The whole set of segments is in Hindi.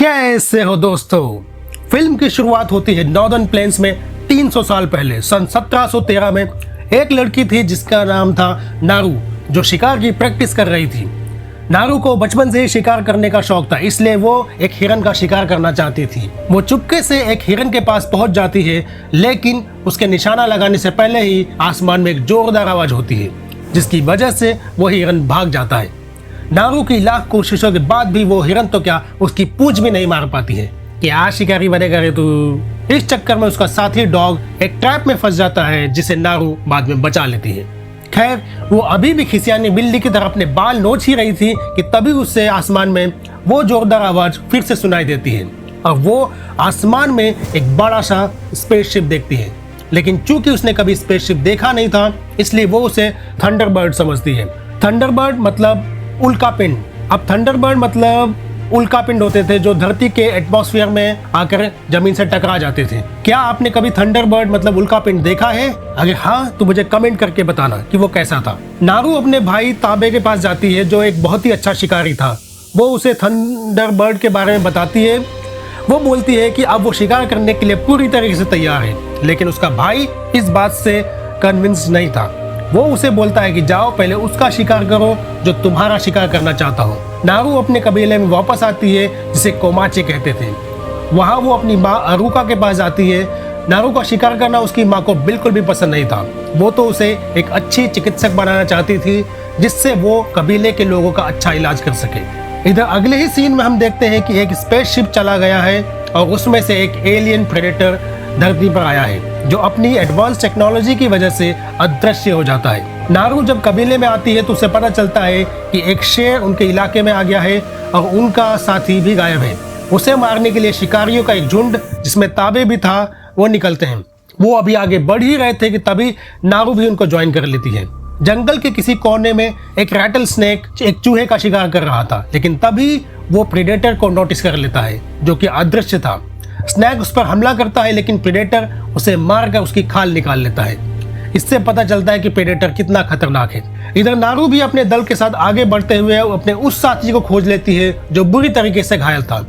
कैसे हो दोस्तों। फिल्म की शुरुआत होती है नॉर्दर्न प्लेन्स में 300 साल पहले सन 1713 में। एक लड़की थी जिसका नाम था नारू, जो शिकार की प्रैक्टिस कर रही थी। नारू को बचपन से ही शिकार करने का शौक था, इसलिए वो एक हिरन का शिकार करना चाहती थी। वो चुपके से एक हिरन के पास पहुंच जाती है, लेकिन उसके निशाना लगाने से पहले ही आसमान में एक जोरदार आवाज होती है, जिसकी वजह से वो हिरन भाग जाता है। नारू की लाख कोशिशों के बाद भी वो हिरन तो क्या, उसकी पूंछ भी नहीं मार पाती है। क्या शिकारी बनेगा रे तू। इस चक्कर में उसका साथी डॉग एक ट्रैप में फंस जाता है, जिसे नारू बाद में बचा लेती है। खैर, वो अभी भी खिसियानी बिल्ली की तरह अपने बाल नोच ही रही थी कि तभी उससे आसमान में वो जोरदार आवाज फिर से सुनाई देती है और वो आसमान में एक बड़ा सा स्पेसशिप देखती है। लेकिन चूंकि उसने कभी स्पेसशिप देखा नहीं था, इसलिए वो उसे थंडरबर्ड समझती है। थंडरबर्ड मतलब उल्कापिंड। अब थंडरबर्ड मतलब उल्कापिंड होते थे जो धरती के एटमॉस्फेयर में आकर जमीन से टकरा जाते थे। क्या आपने कभी थंडरबर्ड मतलब उल्कापिंड देखा है? अगर हाँ तो मुझे कमेंट करके बताना कि वो कैसा था। नारू अपने भाई ताबे के पास जाती है, जो एक बहुत ही अच्छा शिकारी था। वो उसे थंडरबर्ड के बारे में बताती है। वो बोलती है कि अब वो शिकार करने के लिए पूरी तरीके से तैयार है, लेकिन उसका भाई इस बात से कन्विंस नहीं था। वो उसे बोलता है कि जाओ पहले उसका शिकार करो जो तुम्हारा शिकार करना चाहता हो। नारू अपने कबीले में वापस आती है, जिसे कोमाचे कहते थे। वहाँ वो अपनी माँ अरुका के पास जाती है। नारू का शिकार करना उसकी माँ को बिल्कुल भी पसंद नहीं था। वो तो उसे एक अच्छी चिकित्सक बनाना चाहती थी, जिससे वो कबीले के लोगों का अच्छा इलाज कर सके। इधर अगले ही सीन में हम देखते हैं कि एक स्पेसशिप चला गया है और उसमें से एक एलियन प्रेडेटर धरती पर आया है, जो अपनी एडवांस टेक्नोलॉजी की वजह से अदृश्य हो जाता है। नारू जब कबीले में आती है तो उसे पता चलता है कि एक शेर उनके इलाके में आ गया है और उनका साथी भी गायब है। उसे मारने के लिए शिकारियों का एक झुंड, जिसमें ताबे भी था, वो निकलते हैं। वो अभी आगे बढ़ ही रहे थे कि तभी नारू भी उनको ज्वाइन कर लेती है। जंगल के किसी कोने में एक रैटल स्नेक एक चूहे का शिकार कर रहा था, लेकिन तभी वो प्रेडेटर को नोटिस कर लेता है, जो कि अदृश्य था। स्नेक उस पर हमला करता है, लेकिन प्रेडेटर उसे मारकर उसकी खाल निकाल लेता है। इससे पता चलता है कि प्रेडेटर कितना खतरनाक है। इधर नारू भी अपने दल के साथ आगे बढ़ते हुए अपने उस साथी को खोज लेती है जो बुरी तरीके से घायल था।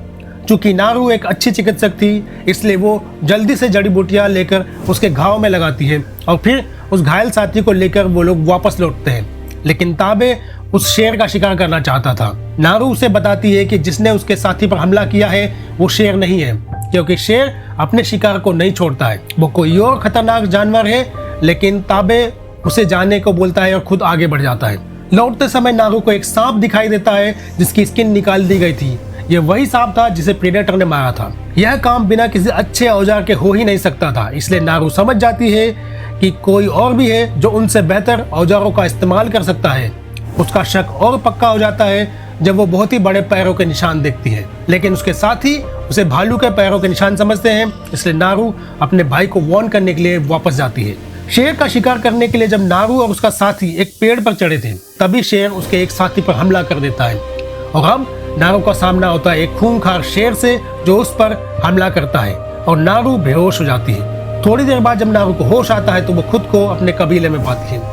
चूंकि नारू एक अच्छी चिकित्सक थी, इसलिए वो जल्दी से जड़ी बूटियां लेकर उसके घाव में लगाती है और फिर उस घायल साथी को लेकर वो लोग वापस लौटते हैं। लेकिन ताबे उस शेर का शिकार करना चाहता था। नारू उसे बताती है कि जिसने उसके साथी पर हमला किया है वो शेर नहीं है, क्योंकि शेर अपने शिकार को नहीं छोड़ता है, वो कोई और खतरनाक जानवर है। लेकिन ताबे उसे जाने को बोलता है और खुद आगे बढ़ जाता है। लौटते समय नारू को एक सांप दिखाई देता है, जिसकी स्किन निकाल दी गई थी। यह वही सांप था जिसे प्रेडेटर ने मारा था। यह काम बिना किसी अच्छे औजार के हो ही नहीं सकता था, इसलिए नारू समझ जाती है कि कोई और भी है जो उनसे बेहतर औजारों का इस्तेमाल कर सकता है। उसका शक और पक्का हो जाता है जब वो बहुत ही बड़े पैरों के निशान देखती है, लेकिन उसके साथी उसे भालू के पैरों के निशान समझते हैं। इसलिए नारू अपने भाई को वार्न करने के लिए वापस जाती है। शेर का शिकार करने के लिए जब नारू और उसका साथी एक पेड़ पर चढ़े थे, तभी शेर उसके एक साथी पर हमला कर देता है और अब नारू का सामना होता है एक खूंखार शेर से, जो उस पर हमला करता है और नारू बेहोश हो जाती है। थोड़ी देर बाद जब नारू को होश आता है तो वो खुद को अपने कबीले में पाती है।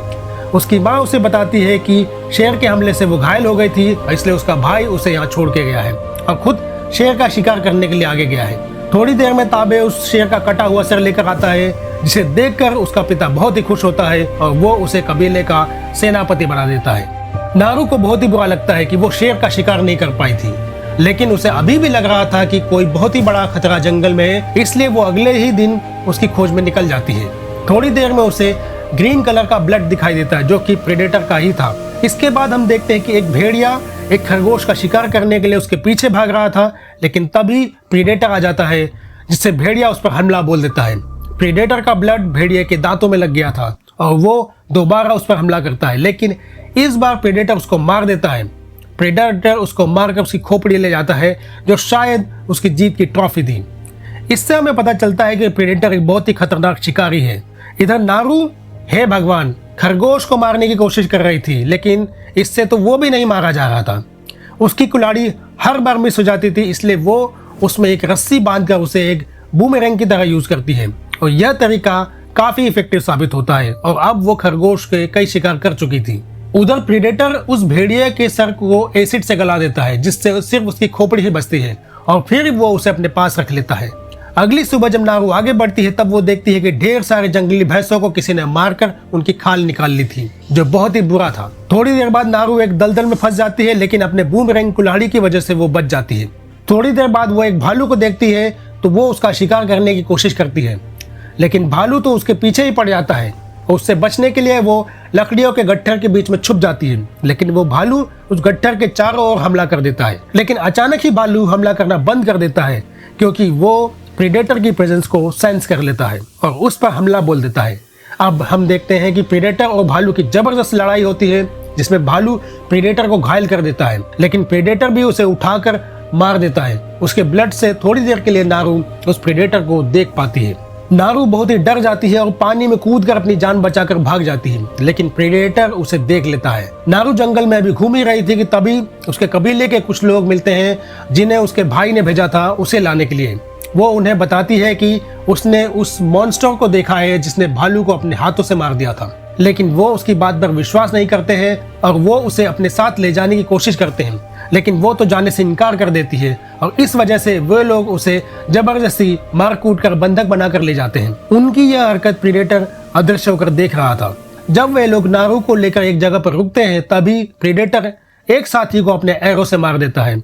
उसकी माँ उसे बताती है कि शेर के हमले से वो घायल हो गई थी, इसलिए उसका भाई उसे यहाँ छोड़ के गया है और खुद शेर का शिकार करने के लिए आगे गया है। थोड़ी देर में ताबे उस शेर का कटा हुआ सिर लेकर आता है, जिसे देखकर उसका पिता बहुत ही खुश होता है और वो उसे कबीले का सेनापति बना देता है। नारू को बहुत ही बुरा लगता है कि वो शेर का शिकार नहीं कर पाई थी, लेकिन उसे अभी भी लग रहा था कि कोई बहुत ही बड़ा खतरा जंगल में है, इसलिए वो अगले ही दिन उसकी खोज में निकल जाती है। थोड़ी देर में उसे ग्रीन कलर का ब्लड दिखाई देता है, जो कि प्रेडेटर का ही था। इसके बाद हम देखते हैं कि एक भेड़िया एक खरगोश का शिकार करने के लिए उसके पीछे भाग रहा था, लेकिन तभी प्रेडेटर आ जाता है, जिससे भेड़िया उस पर हमला बोल देता है। प्रेडेटर का ब्लड भेड़िए के दांतों में लग गया था और वो दोबारा उस पर हमला करता है, लेकिन इस बार प्रेडेटर उसको मार देता है। प्रेडेटर उसको मारकर उसकी खोपड़ी ले जाता है, जो शायद उसकी जीत की ट्रॉफी थी। इससे हमें पता चलता है कि प्रेडेटर एक बहुत ही खतरनाक शिकारी है। इधर नारू, हे भगवान, खरगोश को मारने की कोशिश कर रही थी, लेकिन इससे तो वो भी नहीं मारा जा रहा था। उसकी कुल्हाड़ी हर बार मिस हो जाती थी, इसलिए वो उसमें एक रस्सी बांधकर उसे एक बूमेरैंग की तरह यूज करती है और यह तरीका काफी इफेक्टिव साबित होता है और अब वो खरगोश के कई शिकार कर चुकी थी। उधर प्रेडेटर उस भेड़िए के सर को एसिड से गला देता है, जिससे सिर्फ उसकी खोपड़ी ही बचती है और फिर वो उसे अपने पास रख लेता है। अगली सुबह जब नारू आगे बढ़ती है तब वो देखती है कि ढेर सारे जंगली भैंसों को किसी ने मारकर उनकी खाल निकाल ली थी, जो बहुत ही बुरा था। थोड़ी देर बाद नारू एक दलदल में फंस जाती है, लेकिन अपने बूमरैंग कुल्हाड़ी की वजह से वो बच जाती है। थोड़ी देर बाद वो एक भालू को देखती है तो वो उसका शिकार करने की कोशिश करती है, लेकिन भालू तो उसके पीछे ही पड़ जाता है। उससे बचने के लिए वो लकड़ियों के गट्ठर के बीच में छुप जाती है, लेकिन वो भालू उस गट्ठर के चारों ओर हमला कर देता है। लेकिन अचानक ही भालू हमला करना बंद कर देता है, क्योंकि वो प्रेडेटर की प्रेजेंस को सेंस कर लेता है और उस पर हमला बोल देता है। अब हम देखते हैं कि प्रेडेटर और भालू की जबरदस्त लड़ाई होती है, जिसमें भालू प्रेडेटर को घायल कर देता है, लेकिन प्रेडेटर भी उसे उठाकर मार देता है। उसके ब्लड से थोड़ी देर के लिए नारू उस प्रेडेटर को देख पाती है। नारू बहुत ही डर जाती है और पानी में कूदकर अपनी जान बचाकर भाग जाती है, लेकिन प्रेडेटर उसे देख लेता है। नारू जंगल में अभी घूम ही रही थी कि तभी उसके कबीले के कुछ लोग मिलते हैं, जिन्हें उसके भाई ने भेजा था उसे लाने के लिए। वो उन्हें बताती है कि उसने उस मॉन्स्टर को देखा है जिसने भालू को अपने हाथों से मार दिया था, लेकिन वो उसकी बात पर विश्वास नहीं करते हैं और वो उसे अपने साथ ले जाने की कोशिश करते हैं, लेकिन वो तो जाने से इनकार कर देती है और इस वजह से वे लोग उसे जबरदस्ती मार कूट कर बंधक बनाकर ले जाते हैं। उनकी यह हरकत प्रेडेटर अदृश्य होकर देख रहा था। जब वे लोग नारू को लेकर एक जगह पर रुकते हैं तभी प्रेडेटर एक साथी को अपने एरो से मार देता है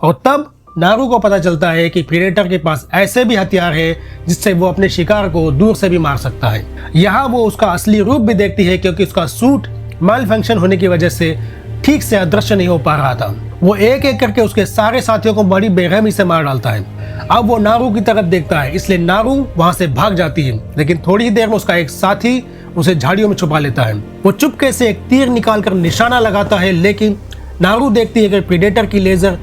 और तब नारू को पता चलता है कि प्रेडेटर के पास ऐसे भी हथियार है जिससे वो अपने शिकार को दूर से भी मार सकता है। यहाँ वो उसका असली रूप भी देखती है, क्योंकि उसका सूट माल फंक्शन होने की वजह से ठीक से अदृश्य नहीं हो पा रहा था। वो एक एक करके उसके सारे साथियों को बड़ी बेरहमी से मार डालता है। अब वो नारू की तरफ देखता है, इसलिए नारू वहां से भाग जाती है, लेकिन थोड़ी ही देर में उसका एक साथी उसे झाड़ियों में छुपा लेता है। वो चुपके से एक तीर निकालकर निशाना लगाता है, लेकिन नारू देखती है कि प्रेडेटर की लेजर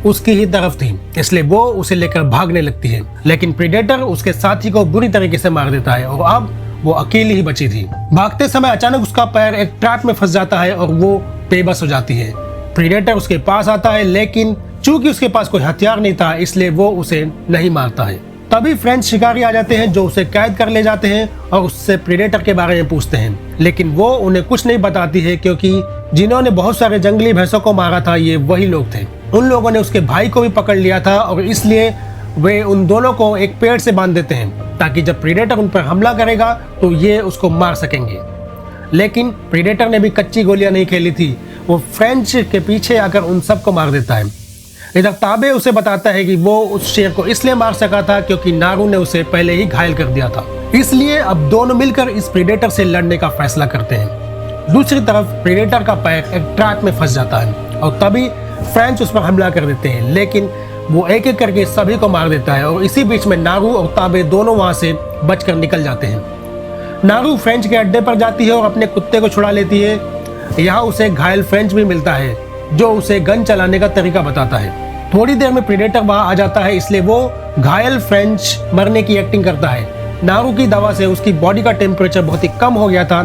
उसकी ही तरफ थी, इसलिए वो उसे लेकर भागने लगती है, लेकिन प्रेडेटर उसके साथी को बुरी तरीके से मार देता है और अब वो अकेली ही बची थी। भागते समय अचानक उसका पैर एक ट्रैप में फंस जाता है और वो बेबस हो जाती है। प्रेडेटर उसके पास आता है, लेकिन चूंकि उसके पास कोई हथियार नहीं था इसलिए वो उसे नहीं मारता है। तभी फ्रेंच शिकारी आ जाते हैं जो उसे कैद कर ले जाते हैं और उससे प्रेडेटर के बारे में पूछते हैं, लेकिन वो उन्हें कुछ नहीं बताती है, क्योंकि जिन्होंने बहुत सारे जंगली भैंसों को मारा था ये वही लोग थे। उन लोगों ने उसके भाई को भी पकड़ लिया था और इसलिए वे उन दोनों को एक पेड़ से बांध देते हैं, ताकि जब प्रेडेटर उन पर हमला करेगा तो ये उसको मार सकेंगे। लेकिन प्रेडेटर ने भी कच्ची गोलियां नहीं खेली थी, वो फ्रेंच के पीछे आकर उन सबको मार देता है। इधर ताबे उसे बताता है कि वो उस शेर को इसलिए मार सका था क्योंकि नारू ने उसे पहले ही घायल कर दिया था, इसलिए अब दोनों मिलकर इस प्रेडेटर से लड़ने का फैसला करते हैं। दूसरी तरफ प्रेडेटर का पैर एक ट्रैप में फंस जाता है और तभी फ्रेंच उस पर हमला कर देते हैं, लेकिन वो एक एक करके सभी को मार देता है और इसी बीच में नारू और ताबे दोनों वहां से बचकर निकल जाते हैं। नारू फ्रेंच के अड्डे पर जाती है और अपने कुत्ते को छुड़ा लेती है। यहाँ उसे घायल फ्रेंच भी मिलता है जो उसे गन चलाने का तरीका बताता है। थोड़ी देर में प्रेडेटर वहां आ जाता है, इसलिए वो घायल फ्रेंच मरने की एक्टिंग करता है। नारू की दवा से उसकी बॉडी का टेम्परेचर बहुत ही कम हो गया था,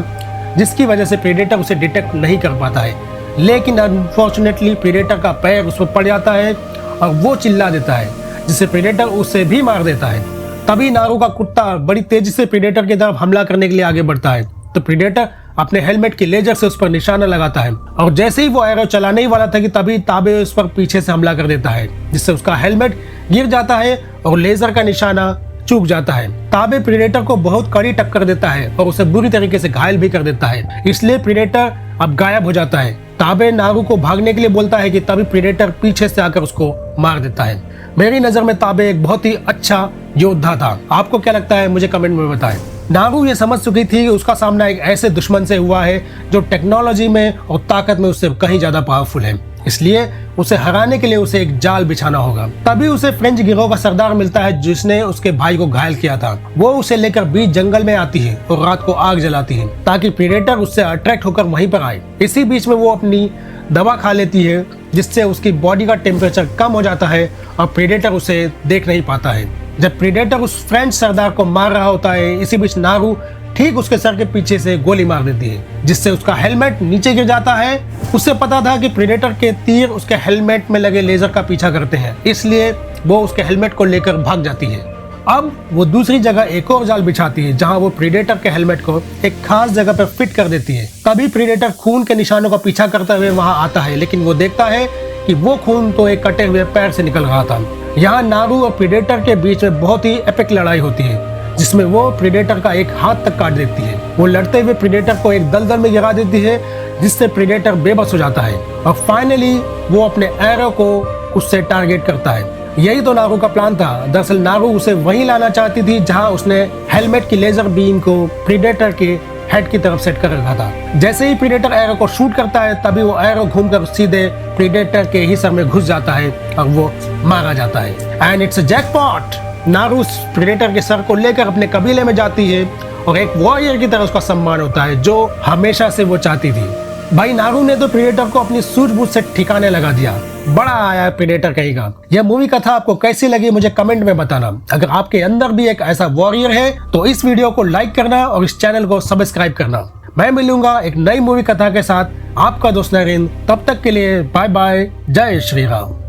जिसकी वजह से प्रेडेटर उसे डिटेक्ट नहीं कर पाता है, लेकिन अनफॉर्चुनेटली प्रेडेटर का पैर उस पर पड़ जाता है और वो चिल्ला देता है, जिससे प्रेडेटर उसे भी मार देता है। तभी नारू का कुत्ता बड़ी तेजी से प्रेडेटर की तरफ हमला करने के लिए आगे बढ़ता है, तो प्रेडेटर अपने हेलमेट की लेजर से उस पर निशाना लगाता है और जैसे ही वो एरो चलाने ही वाला था कि तभी ताबे उस पर पीछे से हमला कर देता है, जिससे उसका हेलमेट गिर जाता है और लेजर का निशाना चूक जाता है। ताबे प्रेडेटर को बहुत कड़ी टक्कर देता है और उसे बुरी तरीके से घायल भी कर देता है, इसलिए प्रेडेटर अब गायब हो जाता है। ताबे नारू को भागने के लिए बोलता है कि तभी प्रेडेटर पीछे से आकर उसको मार देता है। मेरी नजर में ताबे एक बहुत ही अच्छा योद्धा था। आपको क्या लगता है मुझे कमेंट में बताएं। नारू ये समझ चुकी थी कि उसका सामना एक ऐसे दुश्मन से हुआ है जो टेक्नोलॉजी में और ताकत में उससे कहीं ज्यादा पावरफुल है, इसलिए उसे हराने के लिए उसे एक जाल बिछाना होगा। तभी उसे फ्रेंच गिरोह का सरदार मिलता है जिसने उसके भाई को घायल किया था। वो उसे लेकर बीच जंगल में आती है और रात को आग जलाती है ताकि प्रेडेटर उससे अट्रैक्ट होकर वहीं पर आए। इसी बीच में वो अपनी दवा खा लेती है, जिससे उसकी बॉडी का टेम्परेचर कम हो जाता है और प्रेडेटर उसे देख नहीं पाता है। जब प्रेडेटर उस फ्रेंच सरदार को मार रहा होता है, इसी बीच नारू ठीक उसके सर के पीछे से गोली मार देती है, जिससे उसका हेलमेट नीचे गिर जाता है। उसे पता था कि प्रेडेटर के तीर उसके हेलमेट में लगे लेजर का पीछा करते हैं, इसलिए वो उसके हेलमेट को लेकर भाग जाती है। अब वो दूसरी जगह एक और जाल बिछाती है, जहां वो प्रेडेटर के हेलमेट को एक खास जगह पर फिट कर देती है। तभी प्रेडेटर खून के निशानों का पीछा करते हुए वहां आता है, लेकिन वो देखता है कि वो खून तो एक कटे हुए पैर से निकल रहा था, यहाँ नारू और प्रीडेटर के बीच में बहुत ही एपिक लड़ाई होती है, जिसमें वो प्रीडेटर का एक हाथ तक काट देती है। वो लड़ते हुए प्रीडेटर को एक दलदल में गिरा देती है, जिससे प्रीडेटर बेबस हो जाता है और फाइनली वो अपने एरो को उससे टारगेट करता है। यही तो नारू का प्लान था। दरअसल नारू उसे वहीं लाना चाहती थी जहां उसने हेलमेट की लेजर बीम को प्रीडेटर के हेड की तरफ सेट कर रखा था। जैसे ही प्रीडेटर एरो को शूट करता है, तभी वो एरो घूमकर सीधे प्रीडेटर के ही सर में घुस जाता है और वो मारा जाता है। And it's a jackpot. Naru predator के सर को लेकर अपने कबीले में जाती है और एक वॉरियर की तरह उसका सम्मान होता है, जो हमेशा से वो चाहती थी। भाई नारू ने तो प्रीडेटर को अपनी सूझबूझ से ठिकाने लगा दिया। बड़ा आया प्रीडेटर कहेगा। यह मूवी कथा आपको कैसी लगी मुझे कमेंट में बताना। अगर आपके अंदर भी एक ऐसा वॉरियर है तो इस वीडियो को लाइक करना और इस चैनल को सब्सक्राइब करना। मैं मिलूंगा एक नई मूवी कथा के साथ, आपका दोस्त नरेंद्र। तब तक के लिए बाय बाय, जय श्री राम।